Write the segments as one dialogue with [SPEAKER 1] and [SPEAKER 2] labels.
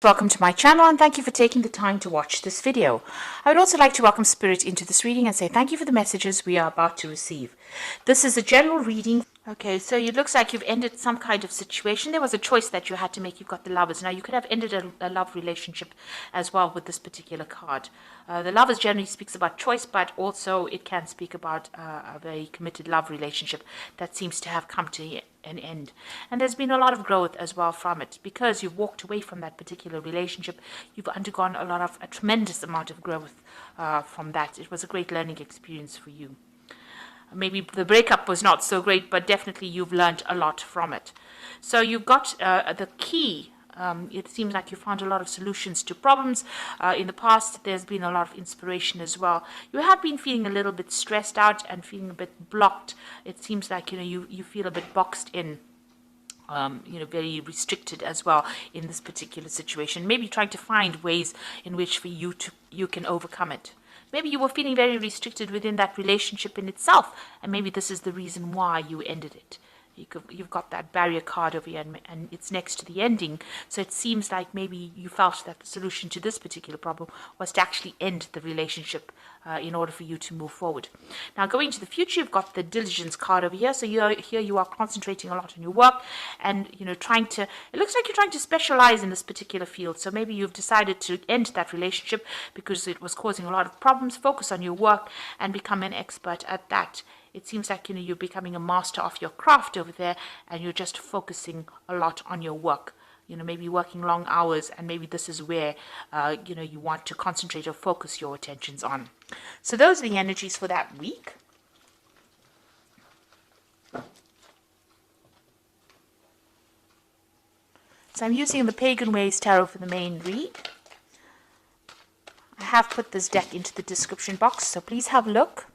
[SPEAKER 1] Welcome to my channel and thank you for taking the time to watch this video. I would also like to welcome Spirit into this reading and say thank you for the messages we are about to receive. This is a general reading. Okay, so it looks like you've ended some kind of situation. There was a choice that you had to make. You've got the Lovers. Now, you could have ended a love relationship as well with this particular card. The Lovers generally speaks about choice, but also it can speak about a very committed love relationship that seems to have come to an end. And there's been a lot of growth as well from it. Because you've walked away from that particular relationship, you've undergone a tremendous amount of growth from that. It was a great learning experience for you. Maybe the breakup was not so great, but definitely you've learned a lot from it. So you've got the key. It seems like you found a lot of solutions to problems. In the past, there's been a lot of inspiration as well. You have been feeling a little bit stressed out and feeling a bit blocked. It seems like you feel a bit boxed in. Very restricted as well in this particular situation. Maybe trying to find ways in which for you can overcome it. Maybe you were feeling very restricted within that relationship in itself, and maybe this is the reason why you ended it. You've got that barrier card over here, and it's next to the ending. So it seems like maybe you felt that the solution to this particular problem was to actually end the relationship in order for you to move forward. Now, going to the future, you've got the diligence card over here. So here you are concentrating a lot on your work, and it looks like you're trying to specialize in this particular field. So maybe you've decided to end that relationship because it was causing a lot of problems. Focus on your work and become an expert at that. It seems like you're becoming a master of your craft over there, and you're just focusing a lot on your work. Maybe working long hours, and maybe this is where you want to concentrate or focus your attentions on. So those are the energies for that week. So I'm using the Pagan Ways Tarot for the main read. I have put this deck into the description box, so please have a look.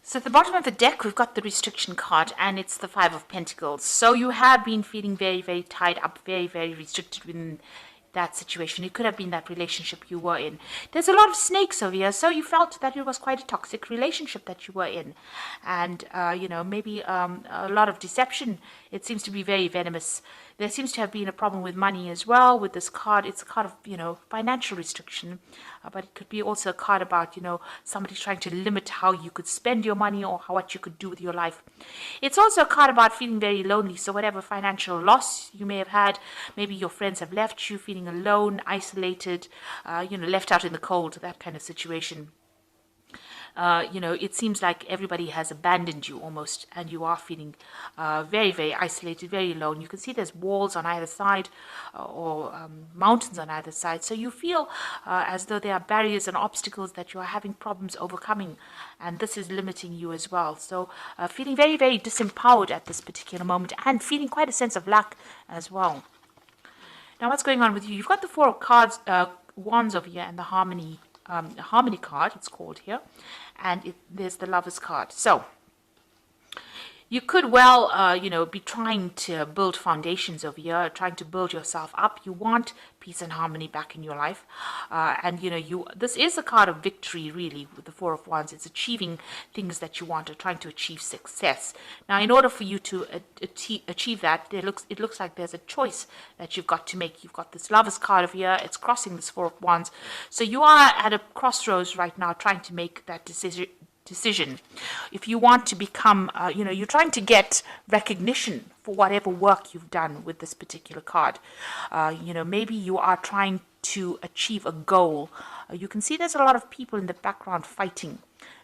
[SPEAKER 1] So at the bottom of the deck, we've got the restriction card, and it's the Five of Pentacles. So you have been feeling very, very tied up, very, very restricted within that situation. It could have been that relationship you were in. There's a lot of snakes over here, so you felt that it was quite a toxic relationship that you were in. And, maybe a lot of deception. It seems to be very venomous. There seems to have been a problem with money as well with this card. It's a card of, financial restriction. But it could be also a card about, somebody trying to limit how you could spend your money or what you could do with your life. It's also a card about feeling very lonely. So whatever financial loss you may have had, maybe your friends have left you, feeling alone, isolated, left out in the cold, that kind of situation. It seems like everybody has abandoned you almost, and you are feeling very, very isolated, very alone. You can see there's walls on either side or mountains on either side. So you feel as though there are barriers and obstacles that you are having problems overcoming, and this is limiting you as well. So feeling very, very disempowered at this particular moment, and feeling quite a sense of lack as well. Now, what's going on with you? You've got the Four of Cards, Wands over here, and the Harmony card, it's called here, and there's the Lovers card. So you could well, be trying to build foundations over here, trying to build yourself up. You want peace and harmony back in your life. This is a card of victory, really, with the Four of Wands. It's achieving things that you want, or trying to achieve success. Now, in order for you to achieve that, it looks like there's a choice that you've got to make. You've got this Lovers card over here. It's crossing this Four of Wands. So you are at a crossroads right now, trying to make that decision. If you want to become, you're trying to get recognition for whatever work you've done with this particular card. Maybe you are trying to achieve a goal. You can see there's a lot of people in the background fighting.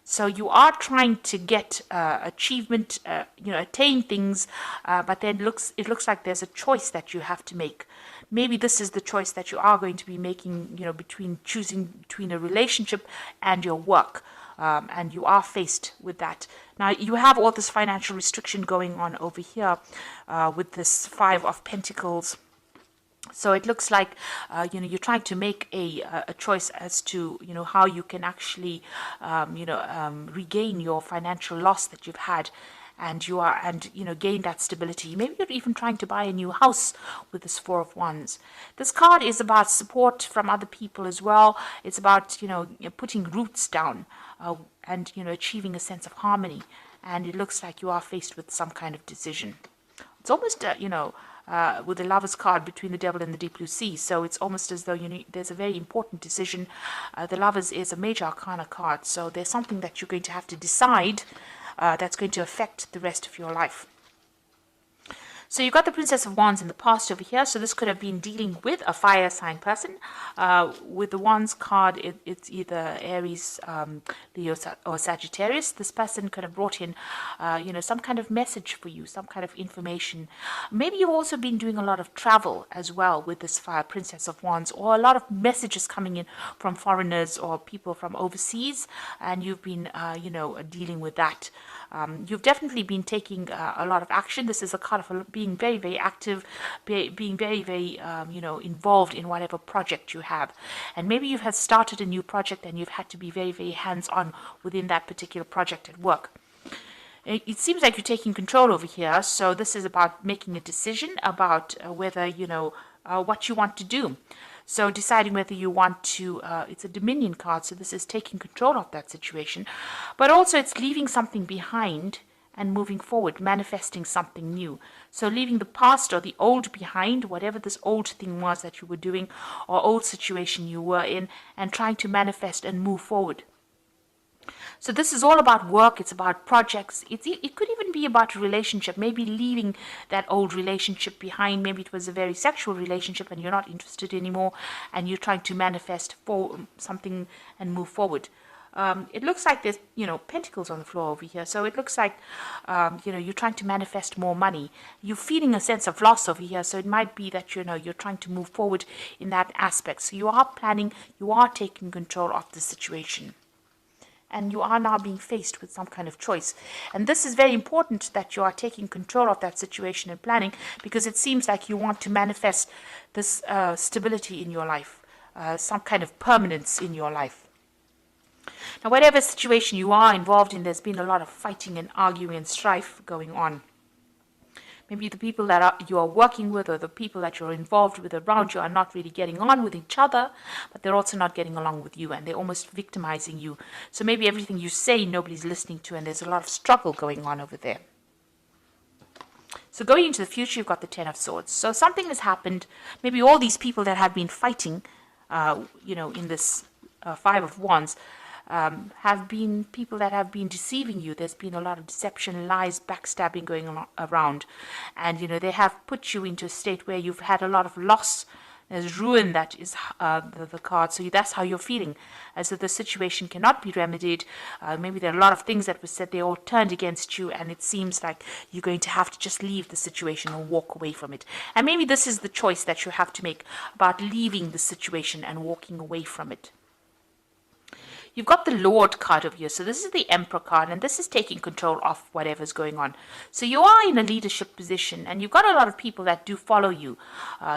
[SPEAKER 1] So you are trying to get achievement, attain things, but then it looks like there's a choice that you have to make. maybe this is the choice that you are going to be making, between choosing between a relationship and your work. And you are faced with that. Now, you have all this financial restriction going on over here with this Five of Pentacles. So it looks like, you're trying to make a choice as to, how you can actually, regain your financial loss that you've had. And gain that stability. Maybe you're even trying to buy a new house with this Four of Wands. This card is about support from other people as well. It's about, putting roots down and, achieving a sense of harmony. And it looks like you are faced with some kind of decision. It's almost, with the Lover's card between the Devil and the Deep Blue Sea. So it's almost as though, there's a very important decision. The Lovers is a major arcana card. So there's something that you're going to have to decide that's going to affect the rest of your life. So you've got the Princess of Wands in the past over here. So this could have been dealing with a fire sign person. With the Wands card, it's either Aries, Leo, or Sagittarius. This person could have brought in, some kind of message for you, some kind of information. Maybe you've also been doing a lot of travel as well with this fire Princess of Wands, or a lot of messages coming in from foreigners or people from overseas, and you've been, dealing with that. You've definitely been taking a lot of action. This is a card of being very, very active, being very, very, involved in whatever project you have. And maybe you have started a new project and you've had to be very, very hands-on within that particular project at work. It seems like you're taking control over here. So this is about making a decision about whether, what you want to do. So deciding whether you want to, it's a Dominion card, so this is taking control of that situation. But also it's leaving something behind and moving forward, manifesting something new. So leaving the past or the old behind, whatever this old thing was that you were doing or old situation you were in, and trying to manifest and move forward. So this is all about work. It's about projects. It could even be about a relationship, maybe leaving that old relationship behind. Maybe it was a very sexual relationship and you're not interested anymore, and you're trying to manifest for something and move forward. It looks like there's, pentacles on the floor over here. So it looks like, you're trying to manifest more money. You're feeling a sense of loss over here. So it might be that, you're trying to move forward in that aspect. So you are planning, you are taking control of the situation. And you are now being faced with some kind of choice. And this is very important that you are taking control of that situation and planning, because it seems like you want to manifest this stability in your life, some kind of permanence in your life. Now, whatever situation you are involved in, there's been a lot of fighting and arguing and strife going on. Maybe the people that you are working with or the people that you're involved with around you are not really getting on with each other, but they're also not getting along with you, and they're almost victimizing you. So maybe everything you say, nobody's listening to, and there's a lot of struggle going on over there. So going into the future, you've got the Ten of Swords. So something has happened. Maybe all these people that have been fighting, in this Five of Wands, have been people that have been deceiving you. There's been a lot of deception, lies, backstabbing going on around. And, they have put you into a state where you've had a lot of loss. There's ruin that is the card. So that's how you're feeling, as if the situation cannot be remedied. Maybe there are a lot of things that were said, they all turned against you, and it seems like you're going to have to just leave the situation or walk away from it. And maybe this is the choice that you have to make about leaving the situation and walking away from it. You've got the Lord card over here. So this is the Emperor card, and this is taking control of whatever's going on. So you are in a leadership position, and you've got a lot of people that do follow you.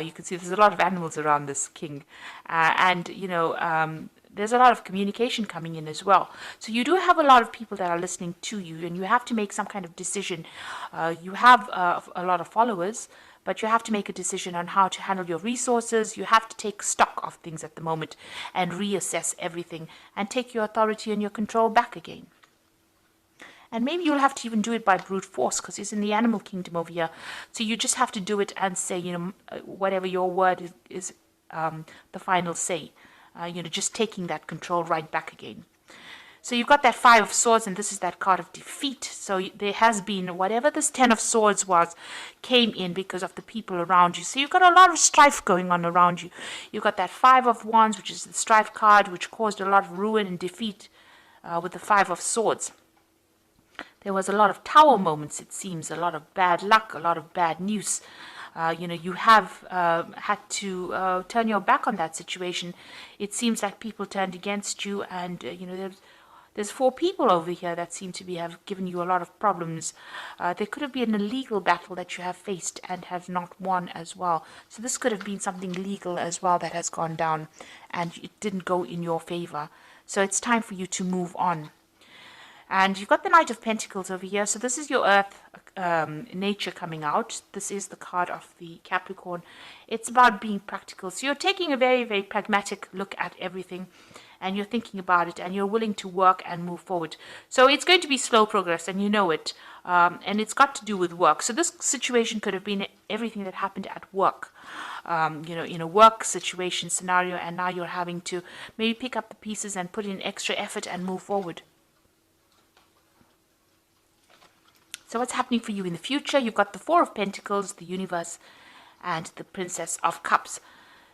[SPEAKER 1] You can see there's a lot of animals around this king. There's a lot of communication coming in as well. So you do have a lot of people that are listening to you, and you have to make some kind of decision. You have a lot of followers, but you have to make a decision on how to handle your resources. You have to take stock of things at the moment and reassess everything and take your authority and your control back again. And maybe you'll have to even do it by brute force, because it's in the animal kingdom over here. So you just have to do it and say, whatever your word is the final say. Just taking that control right back again. So you've got that Five of Swords, and this is that card of defeat. So there has been, whatever this Ten of Swords was, came in because of the people around you. So you've got a lot of strife going on around you. You've got that Five of Wands, which is the strife card, which caused a lot of ruin and defeat with the Five of Swords. There was a lot of Tower moments, it seems, a lot of bad luck, a lot of bad news. You have had to turn your back on that situation. It seems like people turned against you, and there's 4 people over here that seem to have given you a lot of problems. There could have been a legal battle that you have faced and have not won as well. So this could have been something legal as well that has gone down, and it didn't go in your favor. So it's time for you to move on. And you've got the Knight of Pentacles over here. So this is your Earth nature coming out. This is the card of the Capricorn. It's about being practical. So you're taking a very, very pragmatic look at everything, and you're thinking about it, and you're willing to work and move forward. So it's going to be slow progress, and you know it. And it's got to do with work. So this situation could have been everything that happened at work. In a work situation scenario, and now you're having to maybe pick up the pieces and put in extra effort and move forward. So what's happening for you in the future? You've got the 4 of Pentacles, the Universe, and the Princess of Cups.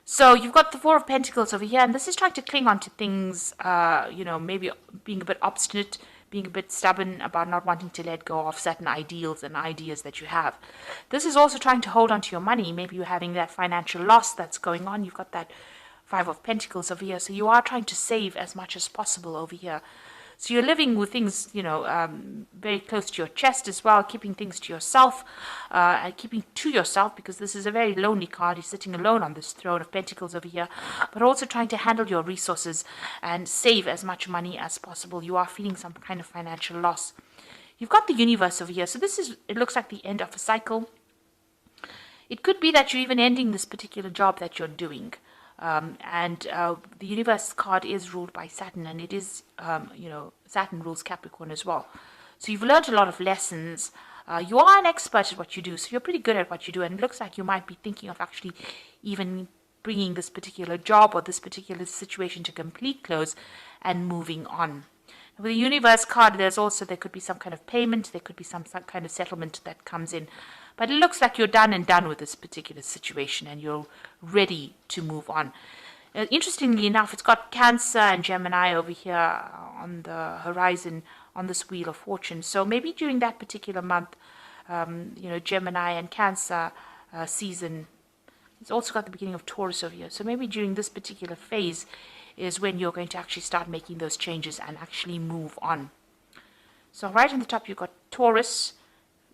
[SPEAKER 1] So you've got the 4 of Pentacles over here, and this is trying to cling on to things, maybe being a bit obstinate, being a bit stubborn about not wanting to let go of certain ideals and ideas that you have. This is also trying to hold on to your money. Maybe you're having that financial loss that's going on. You've got that 5 of Pentacles over here. So you are trying to save as much as possible over here. So you're living with things, very close to your chest as well, keeping things to yourself, and keeping to yourself, because this is a very lonely card. You're sitting alone on this throne of Pentacles over here, but also trying to handle your resources and save as much money as possible. You are feeling some kind of financial loss. You've got the Universe over here. So it looks like the end of a cycle. It could be that you're even ending this particular job that you're doing. The Universe card is ruled by Saturn, and it is, Saturn rules Capricorn as well. So you've learned a lot of lessons. You are an expert at what you do, so you're pretty good at what you do, and it looks like you might be thinking of actually even bringing this particular job or this particular situation to complete close and moving on. With the Universe card, there could be some kind of payment, there could be some kind of settlement that comes in. But it looks like you're done with this particular situation, and you're ready to move on. Interestingly enough, it's got Cancer and Gemini over here on the horizon on this Wheel of Fortune. So maybe during that particular month, Gemini and Cancer season. It's also got the beginning of Taurus over here. So maybe during this particular phase is when you're going to actually start making those changes and actually move on. So right on the top, you've got Taurus,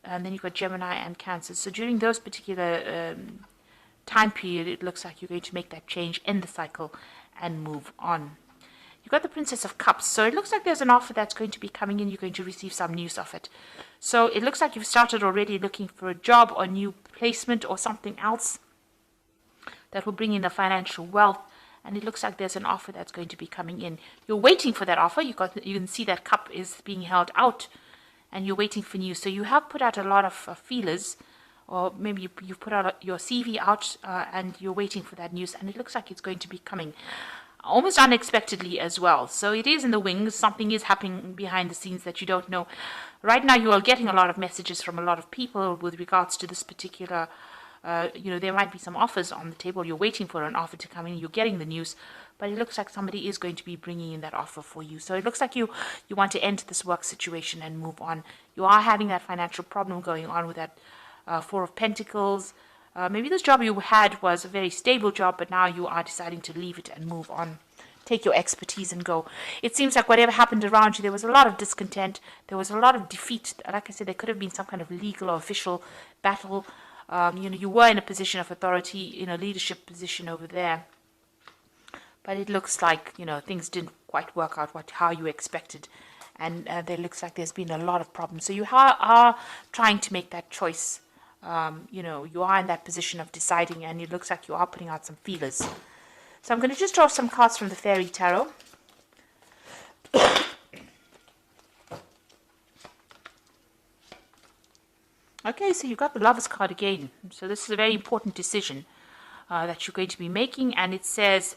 [SPEAKER 1] and then you've got Gemini and Cancer. So during those particular time period, it looks like you're going to make that change, end the cycle, and move on. You've got the Princess of Cups. So it looks like there's an offer that's going to be coming in. You're going to receive some news of it. So it looks like you've started already looking for a job or new placement or something else that will bring in the financial wealth. And it looks like there's an offer that's going to be coming in. You're waiting for that offer. You can see that cup is being held out, and you're waiting for news. So you have put out a lot of feelers, or maybe you've put out your CV out, and you're waiting for that news. And it looks like it's going to be coming almost unexpectedly as well. So it is in the wings. Something is happening behind the scenes that you don't know. Right now, you are getting a lot of messages from a lot of people with regards to this particular there might be some offers on the table. You're waiting for an offer to come in. You're getting the news, but it looks like somebody is going to be bringing in that offer for you. So it looks like you want to end this work situation and move on. You are having that financial problem going on with that 4 of Pentacles. Maybe this job you had was a very stable job, but now you are deciding to leave it and move on. Take your expertise and go. It seems like whatever happened around you, there was a lot of discontent. There was a lot of defeat. Like I said, there could have been some kind of legal or official battle. You were in a position of authority, in a leadership position over there. But it looks like, things didn't quite work out how you expected. And there looks like there's been a lot of problems. So you are trying to make that choice. You are in that position of deciding, and it looks like you are putting out some feelers. So I'm going to just draw some cards from the Fairy Tarot. Okay, so you've got the Lover's card again. So this is a very important decision that you're going to be making. And it says,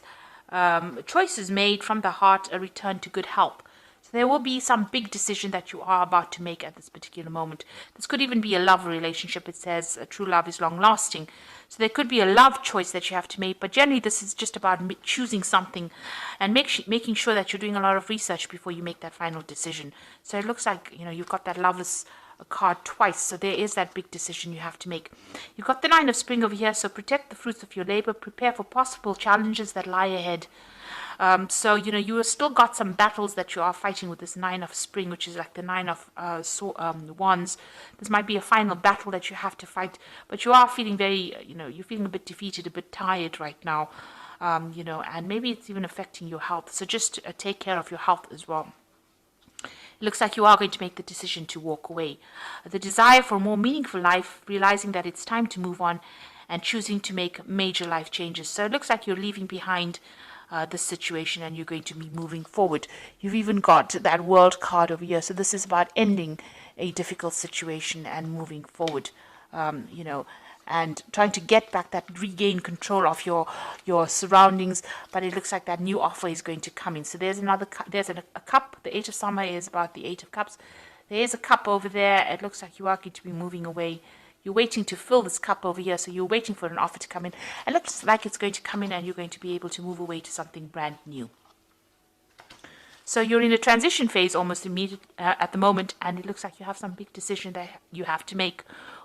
[SPEAKER 1] choices made from the heart, a return to good health. So there will be some big decision that you are about to make at this particular moment. This could even be a love relationship. It says true love is long lasting. So there could be a love choice that you have to make. But generally, this is just about choosing something and making sure that you're doing a lot of research before you make that final decision. So it looks like, you've got that Lover's a card twice. So there is that big decision you have to make. You've got the Nine of Spring over here. So protect the fruits of your labor. Prepare for possible challenges that lie ahead. So, you have still got some battles that you are fighting with this Nine of Spring, which is like the Nine of Wands. This might be a final battle that you have to fight, but you are feeling very, you're feeling a bit defeated, a bit tired right now, and maybe it's even affecting your health. So just take care of your health as well. It looks like you are going to make the decision to walk away. The desire for a more meaningful life, realizing that it's time to move on and choosing to make major life changes. So it looks like you're leaving behind this situation and you're going to be moving forward. You've even got that World card over here. So this is about ending a difficult situation and moving forward, and trying to get back that regain control of your surroundings. But it looks like that new offer is going to come in. So there's a cup. The Eight of Summer is about the Eight of Cups. There is a cup over there. It looks like you are going to be moving away. You're waiting to fill this cup over here, so you're waiting for an offer to come in. It looks like it's going to come in and you're going to be able to move away to something brand new. So you're in a transition phase almost immediately at the moment, and it looks like you have some big decision that you have to make,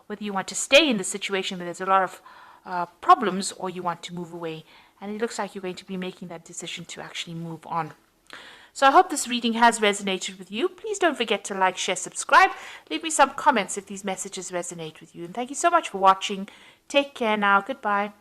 [SPEAKER 1] whether you want to stay in the situation where there's a lot of problems or you want to move away. And it looks like you're going to be making that decision to actually move on. So I hope this reading has resonated with you. Please don't forget to like, share, subscribe. Leave me some comments if these messages resonate with you. And thank you so much for watching. Take care now. Goodbye.